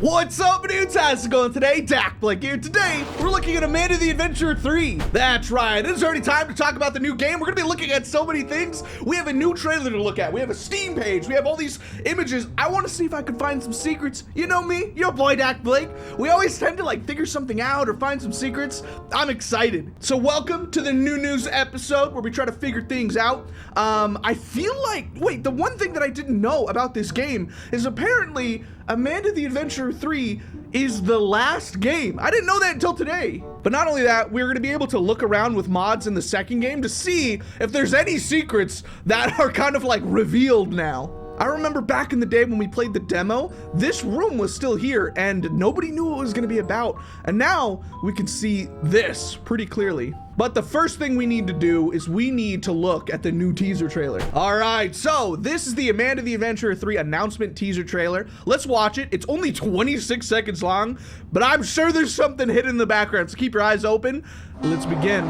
What's up, dudes? How's it going today? dakblake here. Today, we're looking at Amanda the Adventurer 3. That's right, it's already time to talk about the new game. We're gonna be looking at so many things. We have a new trailer to look at. We have a Steam page. We have all these images. I wanna see if I can find some secrets. You know me, your boy dakblake. We always tend to like figure something out or find some secrets. I'm excited. So welcome to the new news episode where we try to figure things out. I feel like, wait, the one thing that I didn't know about this game is apparently Amanda the Adventurer 3 is the last game. I didn't know that until today. But not only that, we're gonna be able to look around with mods in the second game to see if there's any secrets that are kind of like revealed now. I remember back in the day when we played the demo, this room was still here and nobody knew what it was gonna be about. And now we can see this pretty clearly. But the first thing we need to do is we need to look at the new teaser trailer. All right, so this is the Amanda the Adventurer 3 announcement teaser trailer. Let's watch it. It's only 26 seconds long, but I'm sure there's something hidden in the background, so keep your eyes open. Let's begin.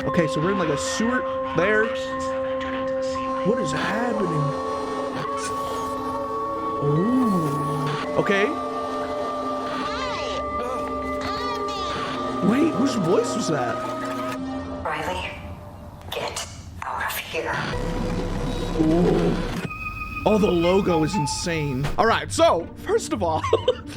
Okay, so we're in like a sewer there. What is happening? Oh, okay. Wait, whose voice was that? Riley, get out of here. Ooh. Oh, the logo is insane. All right, so first of all,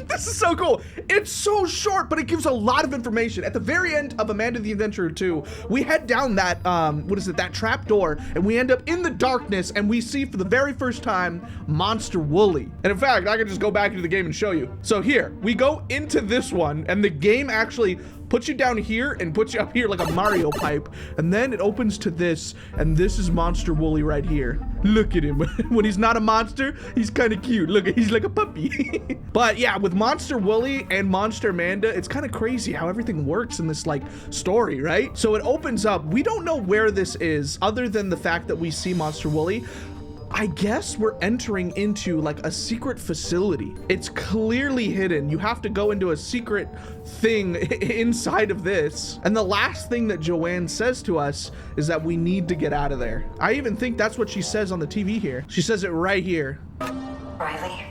this is so cool. It's so short, but it gives a lot of information. At the very end of Amanda the Adventurer 2, we head down that, that trap door, and we end up in the darkness, and we see for the very first time Monster Wooly. And in fact, I can just go back into the game and show you. So here, we go into this one, and the game actually puts you down here and puts you up here like a Mario pipe, and then it opens to this, and this is Monster Wooly right here. Look at him. When he's not a monster, he's kind of cute. Look, he's like a puppy. But yeah, with Monster Wooly and Monster Amanda, it's kind of crazy how everything works in this like story, right? So it opens up. We don't know where this is other than the fact that we see Monster Wooly. I guess we're entering into like a secret facility. It's clearly hidden. You have to go into a secret thing inside of this. And the last thing that Joanne says to us is that we need to get out of there. I even think that's what she says on the TV here. She says it right here. Riley,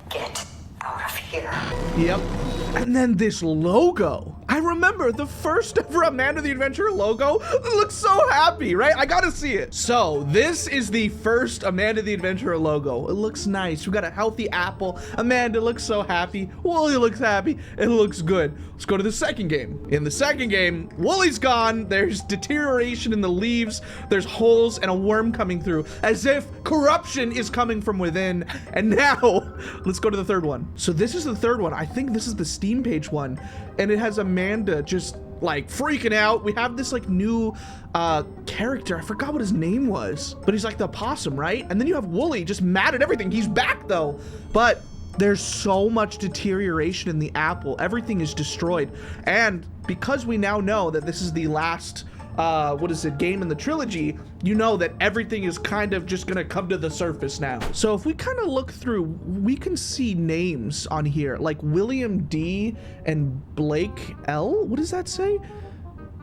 get out of here. Yep. And then this logo. I remember the first ever Amanda the Adventurer logo. It looks so happy, right? I gotta see it. So this is the first Amanda the Adventurer logo. It looks nice. We got a healthy apple. Amanda looks so happy. Wooly looks happy. It looks good. Let's go to the second game. In the second game, Wooly's gone. There's deterioration in the leaves. There's holes and a worm coming through, as if corruption is coming from within. And now, let's go to the third one. So this is the third one. I think this is the Steam page one, and it has Amanda just like freaking out. We have this like new character. I forgot what his name was, but he's like the possum, right? And then you have Wooly just mad at everything. He's back though, but there's so much deterioration in the apple. Everything is destroyed. And because we now know that this is the last game in the trilogy, you know that everything is kind of just gonna come to the surface now. So if we kind of look through, we can see names on here like William D and Blake L. What does that say?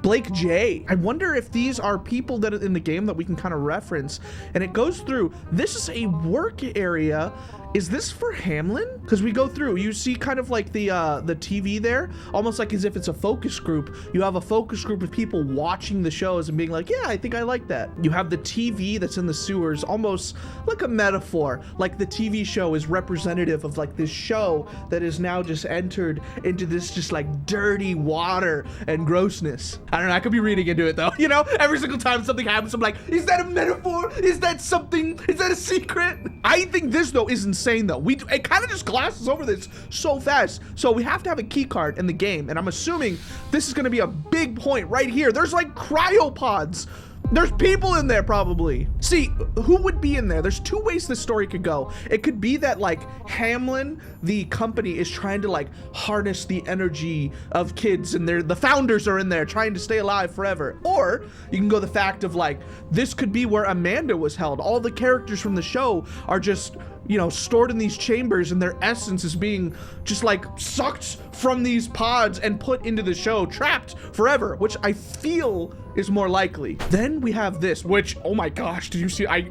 Blake J. I wonder if these are people that are in the game that we can kind of reference. And it goes through, this is a work area. Is this for Hameln? Because we go through, you see kind of like the TV there, almost like as if it's a focus group. You have a focus group of people watching the shows and being like, yeah, I think I like that. You have the TV that's in the sewers, almost like a metaphor, like the TV show is representative of like this show that is now just entered into this just like dirty water and grossness. I don't know, I could be reading into it though, you know? Every single time something happens, I'm like, is that a metaphor? Is that something? Is that a secret? I think this though is insane though. It kind of just glosses over this so fast. So we have to have a key card in the game, and I'm assuming this is gonna be a big point right here. There's like cryopods. There's people in there probably. See, who would be in there? There's two ways this story could go. It could be that like Hameln, the company, is trying to like harness the energy of kids, and the founders are in there trying to stay alive forever. Or you can go the fact of like, this could be where Amanda was held. All the characters from the show are just you know, stored in these chambers, and their essence is being just like sucked from these pods and put into the show, trapped forever, which I feel is more likely. Then we have this, which, oh my gosh, did you see? I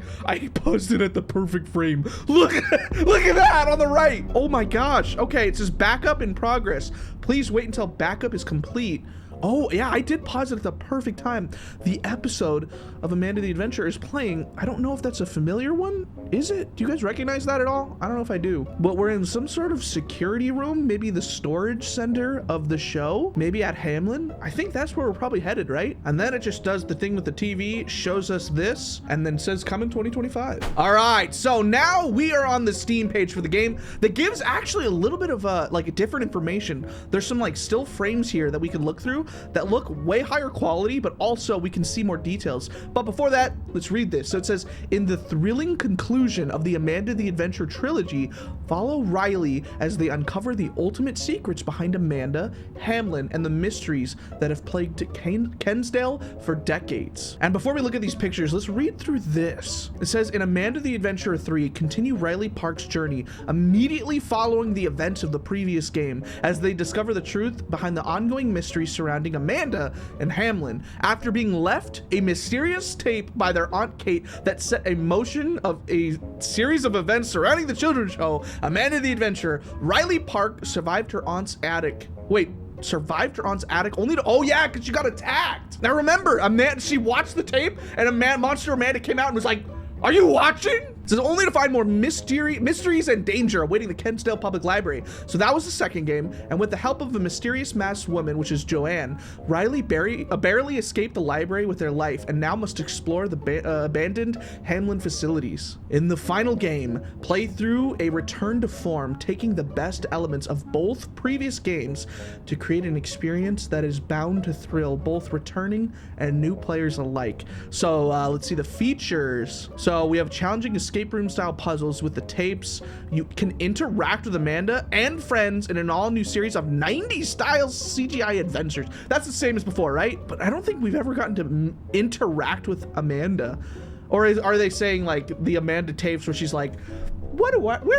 paused it at the perfect frame. Look at that on the right. Oh my gosh. Okay, it says backup in progress. Please wait until backup is complete. Oh yeah, I did pause it at the perfect time. The episode of Amanda the Adventurer is playing. I don't know if that's a familiar one. Is it? Do you guys recognize that at all? I don't know if I do. But we're in some sort of security room, maybe the storage center of the show, maybe at Hameln. I think that's where we're probably headed, right? And then it just does the thing with the TV, shows us this, and then says coming 2025. All right, so now we are on the Steam page for the game that gives actually a little bit of like different information. There's some like still frames here that we can look through that look way higher quality, but also we can see more details. But before that, let's read this. So it says, in the thrilling conclusion of the Amanda the Adventure trilogy, follow Riley as they uncover the ultimate secrets behind Amanda, Hameln, and the mysteries that have plagued Kensdale for decades. And before we look at these pictures, let's read through this. It says, in Amanda the Adventurer 3, continue Riley Park's journey immediately following the events of the previous game as they discover the truth behind the ongoing mysteries surrounding Amanda and Hameln. After being left a mysterious tape by their Aunt Kate that set a motion of a series of events surrounding the children's show, Amanda the Adventurer, Riley Park survived her aunt's attic. Wait, survived her aunt's attic only to, oh yeah, because she got attacked. Now remember, she watched the tape and Monster Amanda came out and was like, are you watching? It says only to find more mysteries and danger awaiting the Kensdale Public Library. So that was the second game, and with the help of a mysterious masked woman, which is Joanne, Riley barely escaped the library with their life and now must explore the abandoned Hameln facilities. In the final game, play through a return to form, taking the best elements of both previous games to create an experience that is bound to thrill both returning and new players alike. So let's see the features. So we have challenging escape room style puzzles with the tapes. You can interact with Amanda and friends in an all new series of 90s style CGI adventures. That's the same as before, right? But I don't think we've ever gotten to interact with Amanda. Or are they saying like the Amanda tapes where she's like, where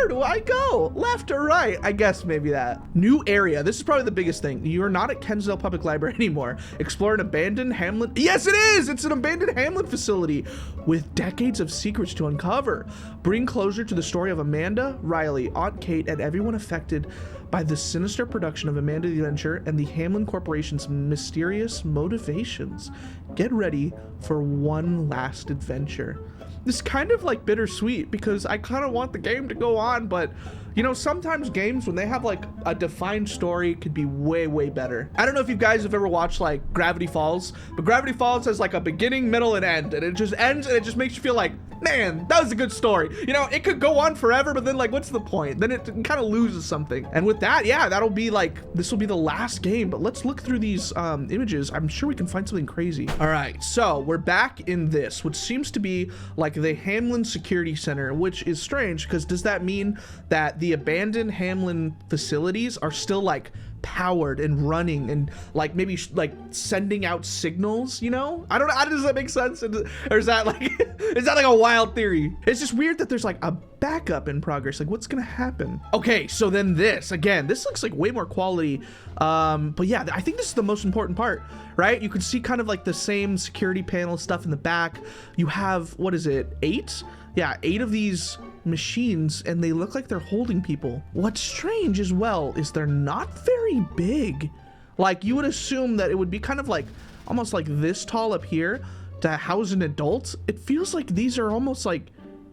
do I go? Left or right? I guess maybe that. New area. This is probably the biggest thing. You are not at Kensdale Public Library anymore. Explore an abandoned Hameln. Yes, it is. It's an abandoned Hameln facility with decades of secrets to uncover. Bring closure to the story of Amanda, Riley, Aunt Kate, and everyone affected by the sinister production of Amanda the Adventure and the Hameln Corporation's mysterious motivations. Get ready for one last adventure. This is kind of like bittersweet because I kind of want the game to go on, but you know, sometimes games, when they have like a defined story, could be way, way better. I don't know if you guys have ever watched like Gravity Falls, but Gravity Falls has like a beginning, middle, and end, and it just ends and it just makes you feel like, man, that was a good story. You know, it could go on forever, but then like, what's the point? Then it kind of loses something. And with that, yeah, that'll be like, this will be the last game, but let's look through these images. I'm sure we can find something crazy. All right, so we're back in this, which seems to be like the Hameln Security Center, which is strange because does that mean that the abandoned Hameln facilities are still like powered and running and like maybe like sending out signals, you know? I don't know, does that make sense? Or is that like is that like a wild theory? It's just weird that there's like a backup in progress. Like what's gonna happen? Okay, so then this again, this looks like way more quality, but yeah, I think this is the most important part, right? You can see kind of like the same security panel stuff in the back. You have, what is it, 8? Yeah, 8 of these machines, and they look like they're holding people. What's strange as well is they're not very big. Like you would assume that it would be kind of like almost like this tall up here to house an adult. It feels like these are almost like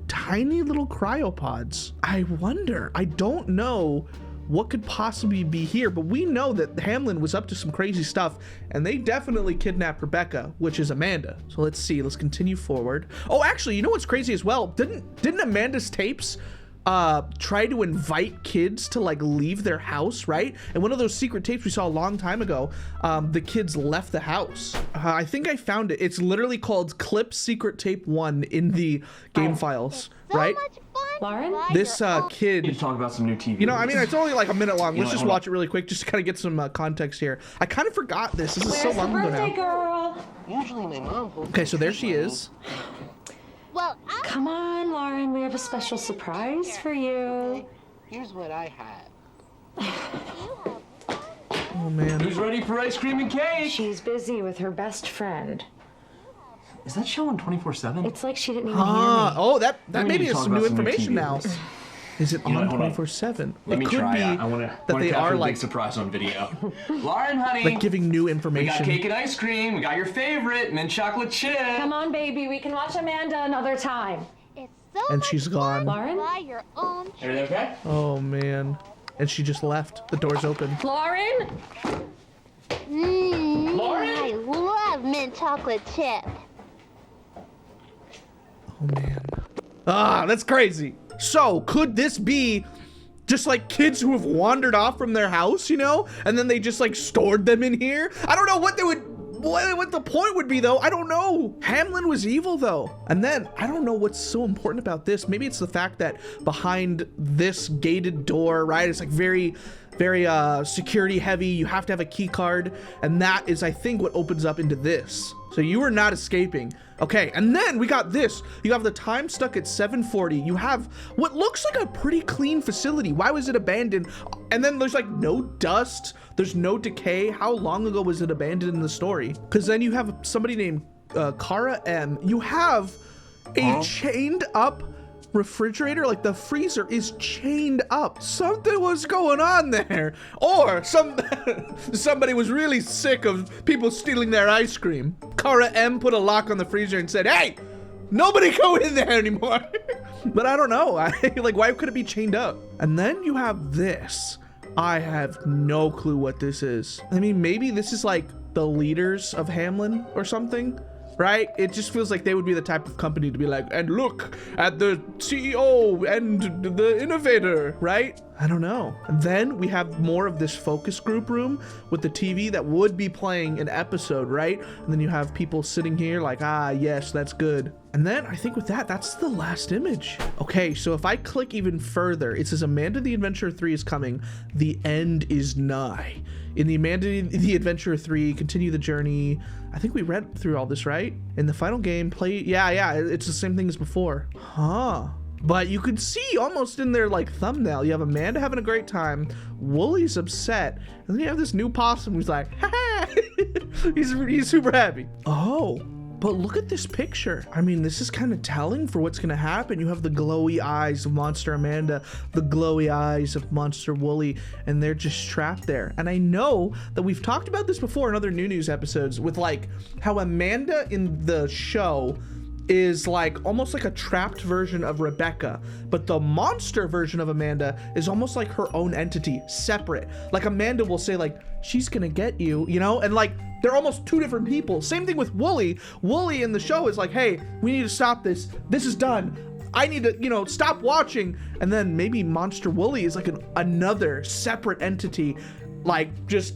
tiny little cryopods. I wonder, I don't know what could possibly be here, but we know that Hameln was up to some crazy stuff, and they definitely kidnapped Rebecca, which is Amanda. So let's see, let's continue forward. Oh, actually, you know what's crazy as well? Didn't Amanda's tapes try to invite kids to like leave their house, right? And one of those secret tapes we saw a long time ago, the kids left the house. I think I found it. It's literally called Clip Secret Tape 1 in the game files, right? Lauren? This kid. You talk about some new TV. You know, I mean, it's only like a minute long. Let's just watch it really quick, just to kind of get some context here. I kind of forgot this. This is so long ago now. Girl? Usually my mom holds. Okay, so there she is. Well, I'm Come on, Lauren, we have a special surprise for you. Here's what I have. Oh man. Who's ready for ice cream and cake? She's busy with her best friend. Is that show on 24/7? It's like she didn't even hear me. Oh, that We maybe need to is talk some about new some new information TV. now. Is it You know on what, hold on. 24/7? Let me It could try be out. I want that to they capture are a like big surprise on video. Lauren, honey. like giving new We got information. cake and ice cream. We got your favorite, mint chocolate chip. Come on, baby, we can watch Amanda another time. It's so And much she's fun gone. to Lauren? buy your own Everything okay? Oh man. And she just left. The door's open. Lauren? Lauren? I love mint chocolate chip. Oh man. Ah, that's crazy. So could this be just like kids who have wandered off from their house, you know? And then they just like stored them in here? I don't know what they would, what the point would be though. I don't know. Hameln was evil though. And then I don't know what's so important about this. Maybe it's the fact that behind this gated door, right? It's like very security heavy. You have to have a key card. And that is, I think, what opens up into this. So you are not escaping. Okay, and then we got this. You have the time stuck at 7:40. You have what looks like a pretty clean facility. Why was it abandoned? And then there's like no dust. There's no decay. How long ago was it abandoned in the story? Because then you have somebody named Kara M. You have a chained up refrigerator, like the freezer is chained up. Something was going on there, or somebody was really sick of people stealing their ice cream. Kara M put a lock on the freezer and said, "Hey, nobody go in there anymore." But I don't know. Like, why could it be chained up? And then you have this. I have no clue what this is. I mean, maybe this is like the leaders of Hameln or something. Right? It just feels like they would be the type of company to be like, and look at the CEO and the innovator, right? I don't know. And then we have more of this focus group room with the TV that would be playing an episode, right? And then you have people sitting here like, ah, yes, that's good. And then I think with that, that's the last image. Okay, so if I click even further, it says Amanda the Adventurer 3 is coming. The end is nigh. In the Amanda the Adventurer 3, continue the journey. I think we read through all this, right? In the final game, play, yeah, it's the same thing as before. Huh. But you could see almost in their like thumbnail, you have Amanda having a great time, Wooly's upset, and then you have this new possum who's like, ha ha, he's super happy. Oh. But look at this picture. I mean, this is kind of telling for what's gonna happen. You have the glowy eyes of Monster Amanda, the glowy eyes of Monster Wooly, and they're just trapped there. And I know that we've talked about this before in other New News episodes with like how Amanda in the show is like almost like a trapped version of Rebecca, but the monster version of Amanda is almost like her own entity, separate. Like Amanda will say like, she's gonna get you, you know? And like, they're almost two different people. Same thing with Wooly. Wooly in the show is like, hey, we need to stop this. This is done. I need to, you know, stop watching. And then maybe Monster Wooly is like another separate entity, like just,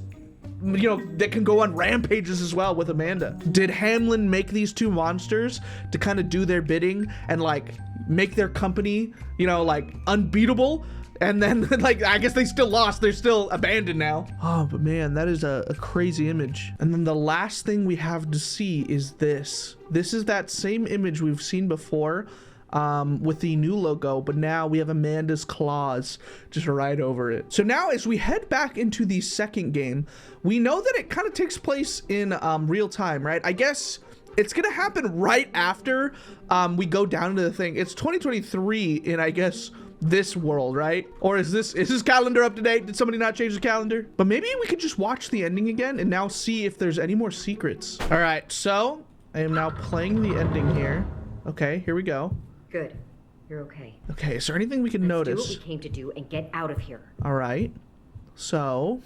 you know, that can go on rampages as well with Amanda. Did Hameln make these two monsters to kind of do their bidding and like make their company, you know, like unbeatable? And then like, I guess they still lost. They're still abandoned now. Oh, but man, that is a crazy image. And then the last thing we have to see is this. This is that same image we've seen before with the new logo, but now we have Amanda's claws just right over it. So now as we head back into the second game, we know that it kind of takes place in real time, right? I guess it's gonna happen right after we go down into the thing. It's 2023 in, I guess, this world, right? Or is this calendar up to date? Did somebody not change the calendar? But maybe we could just watch the ending again and now see if there's any more secrets. All right, so I am now playing the ending here. Okay, here we go. Good. You're okay. Okay, is there anything we can Let's notice? do what we came to do and get out of here. All right, so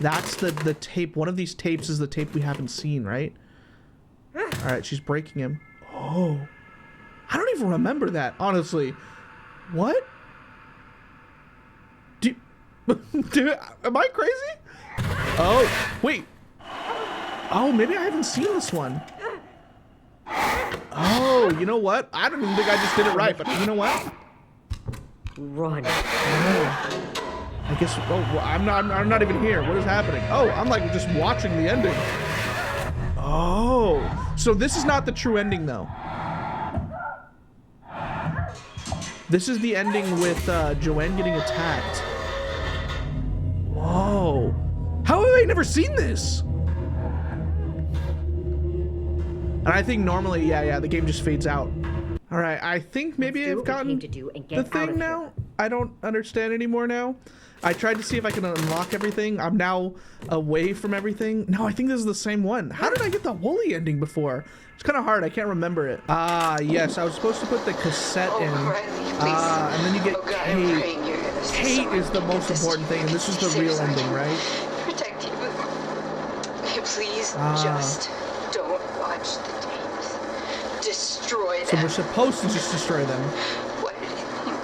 that's the tape. One of these tapes is the tape we haven't seen, right? All right, she's breaking him. Oh, I don't even remember that, honestly. What? Am I crazy? Oh, wait. Oh, maybe I haven't seen this one. Oh, you know what? I don't even think I just did it right, but you know what? Run. Oh, I guess. Oh, well, I'm not even here. What is happening? Oh, I'm like just watching the ending. Oh, so this is not the true ending, though. This is the ending with Joanne getting attacked. Whoa. How have I never seen this? And I think normally, yeah, the game just fades out. All right, I think maybe I've gotten the thing now. I don't understand anymore now. I tried to see if I can unlock everything. I'm now away from everything. No, I think this is the same one. How did I get the Wooly ending before? It's kind of hard. I can't remember it. Ah, yes. I was supposed to put the cassette in. And then you get Kate. Kate is the most important thing, and this is the real ending, right? Protect you. Please, just don't watch the tapes. Destroy them. So we're supposed to just destroy them. What did you think?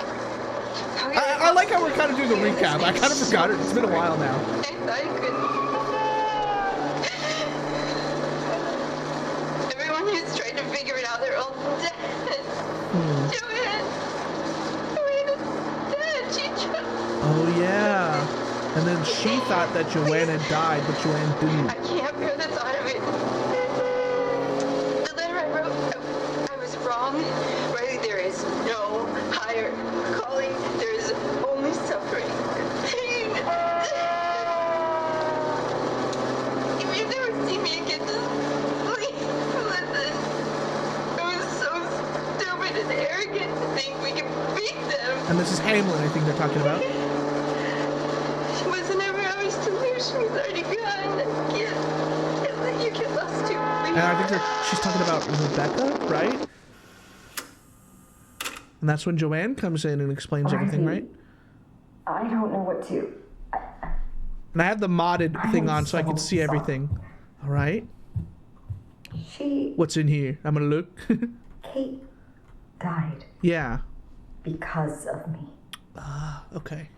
I like how we're kind of doing the recap. I kind of forgot it. It's been a while now. I couldn't. Everyone who's tried to figure it out, they're all dead. Joanne is dead. She just... Oh, yeah. And then she thought that Joanne had died, but Joanne didn't. I can't bear the thought of it. The letter I wrote, I was wrong. Riley, there is no higher calling. There is only suffering. Pain. If you've never seen me again, just please listen. I was so stupid and arrogant to think we could beat them. And this is Hameln, I think they're talking about. She wasn't ever ours to lose. She was already gone. Can't let you get lost too. And I think she's talking about Rebecca, right? And that's when Joanne comes in and explains everything, right? I don't know what to. And I have the modded thing on so I can see everything. All right. What's in here? I'm gonna look. Kate died Yeah. because of me. Okay.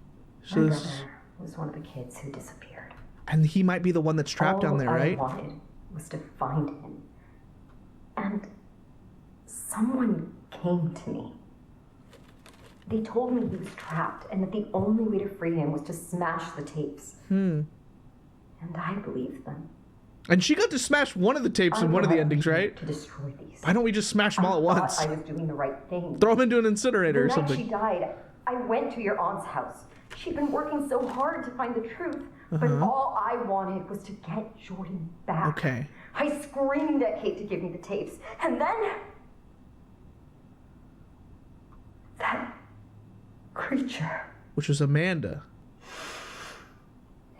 My So brother was one of the kids who disappeared. and he might be the one that's trapped down there, right? All I wanted was to find him. And someone came to me. They told me he was trapped and that the only way to free him was to smash the tapes. And I believed them. And she got to smash one of the tapes in one of the endings, right? To destroy these. Why don't we just smash them all at once? I was doing the right thing. Throw them into an incinerator or The night she something. died, I went to your aunt's house. She'd been working so hard to find the truth, but all I wanted was to get Jordan back. Okay. I screamed at Kate to give me the tapes, and then that creature. Which was Amanda.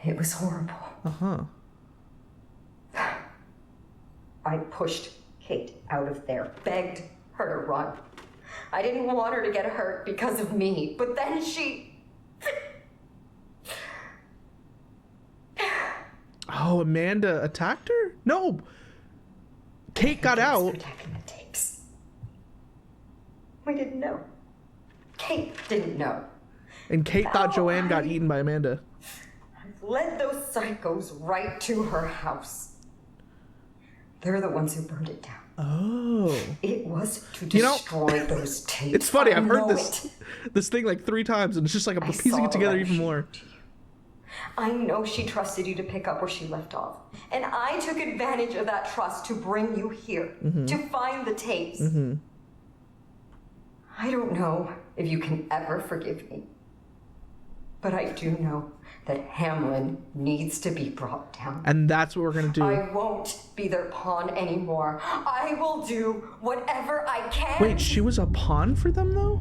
It was horrible. I pushed Kate out of there, begged her to run. I didn't want her to get hurt because of me, but then she... Oh, Amanda attacked her? No. Kate got out. Protecting the tapes. We didn't know. Kate didn't know. And Kate thought Joanne got eaten by Amanda. I've led those psychos right to her house. They're the ones who burned it down. Oh. It was to destroy those tapes. It's funny, I've heard know this thing like 3 times, and it's just like I'm piecing it together even more. I know she trusted you to pick up where she left off. And I took advantage of that trust to bring you here, to find the tapes. I don't know if you can ever forgive me. But I do know that Hameln needs to be brought down. And that's what we're gonna do. I won't be their pawn anymore. I will do whatever I can. Wait, she was a pawn for them though?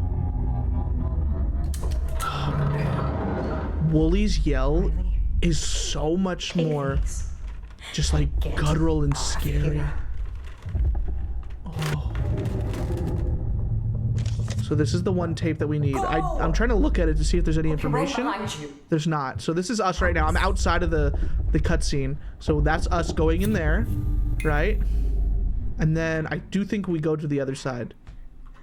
Oh man. Wooly's yell is so much more just like guttural and scary. Oh. So this is the one tape that we need. I'm trying to look at it to see if there's any information. There's not. So this is us right now. I'm outside of the cutscene. So that's us going in there, right? And then I do think we go to the other side.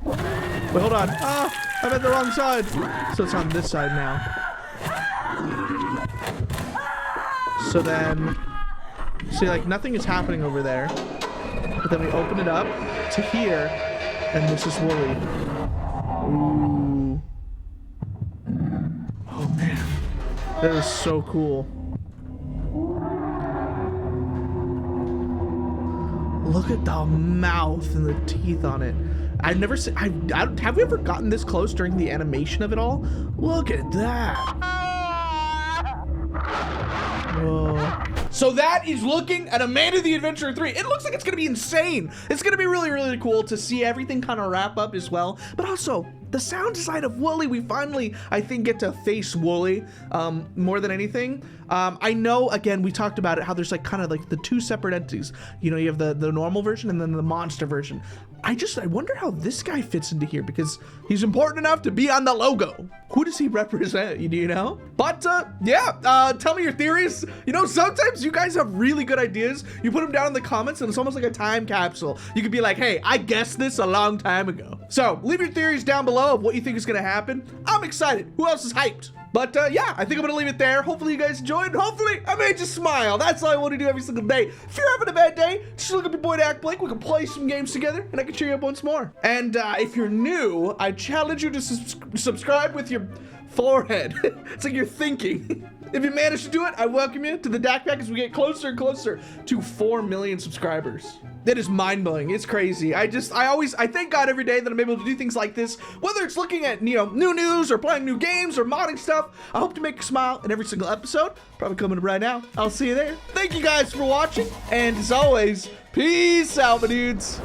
Wait, hold on. Ah, I'm at the wrong side. So it's on this side now. So then, see, like nothing is happening over there. But then we open it up to here, and this is Wooly. Ooh. Oh man, that is so cool. Look at the mouth and the teeth on it. I've never seen, have we ever gotten this close during the animation of it all? Look at that. Whoa. So that is looking at Amanda the Adventurer 3. It looks like it's gonna be insane. It's gonna be really, really cool to see everything kind of wrap up as well. But also, the sound design of Wooly, we finally, I think, get to face Wooly more than anything. I know, again, we talked about it, how there's like kind of like the two separate entities. You know, you have the normal version and then the monster version. I wonder how this guy fits into here because he's important enough to be on the logo. Who does he represent? Do you know? But yeah, tell me your theories. You know, sometimes you guys have really good ideas. You put them down in the comments and it's almost like a time capsule. You could be like, hey, I guessed this a long time ago. So leave your theories down below of what you think is gonna happen. I'm excited. Who else is hyped? But yeah, I think I'm gonna leave it there. Hopefully you guys enjoyed. Hopefully I made you smile. That's all I want to do every single day. If you're having a bad day, just look up your boy dakblake. We can play some games together and I can cheer you up once more. And if you're new, I challenge you to subscribe with your forehead. It's like you're thinking. If you manage to do it, I welcome you to the Dak Pack as we get closer and closer to 4 million subscribers. That is mind-blowing. It's crazy. I thank God every day that I'm able to do things like this, whether it's looking at, you know, new news or playing new games or modding stuff. I hope to make you smile in every single episode. Probably coming up right now. I'll see you there. Thank you guys for watching. And as always, peace out, my dudes.